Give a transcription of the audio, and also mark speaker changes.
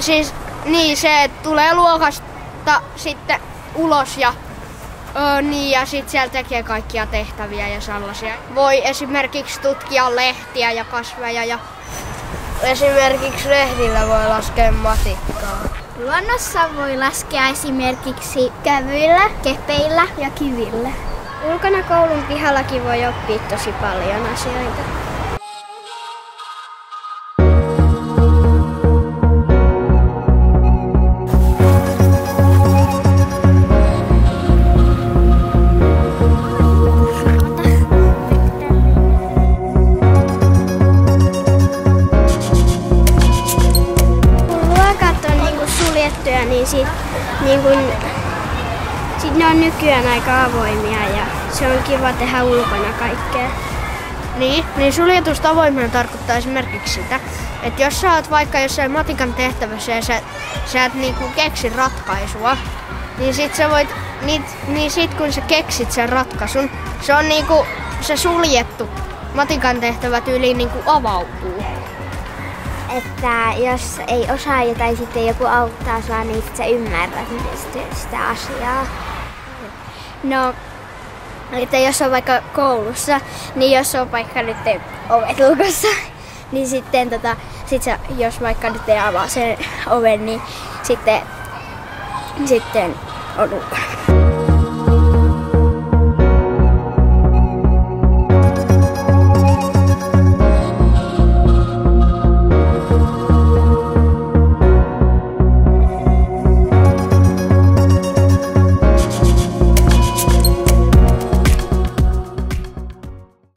Speaker 1: siis niin se tulee luokasta sitten ulos ja niin, ja sit siellä tekee kaikkia tehtäviä ja sellaisia. Voi esimerkiksi tutkia lehtiä ja kasveja ja esimerkiksi lehdillä voi laskea matikkaa.
Speaker 2: Luonnossa voi laskea esimerkiksi kävyillä, kepeillä ja kivillä.
Speaker 3: Ulkona koulun pihallakin voi oppia tosi paljon asioita. Niin sit ne on nykyään aika avoimia ja se on kiva tehdä ulkona kaikkea.
Speaker 1: Niin suljetusta avoimena tarkoittaa esimerkiksi sitä, että jos sä oot vaikka jossain matikan tehtävässä ja sä et niinku keksi ratkaisua, niin sit sä voit, niin sit kun sä keksit sen ratkaisun, se on niinku se suljettu matikan tehtävä tyyliin niinku avautuu.
Speaker 2: Että jos ei osaa jotain, sitten joku auttaa sua, niin sä ymmärrät sitä asiaa.
Speaker 3: No, että jos on vaikka koulussa, niin jos on vaikka nyt ovet lukossa, niin sitten jos vaikka nyt ei avaa sen oven, niin sitten on ulkona.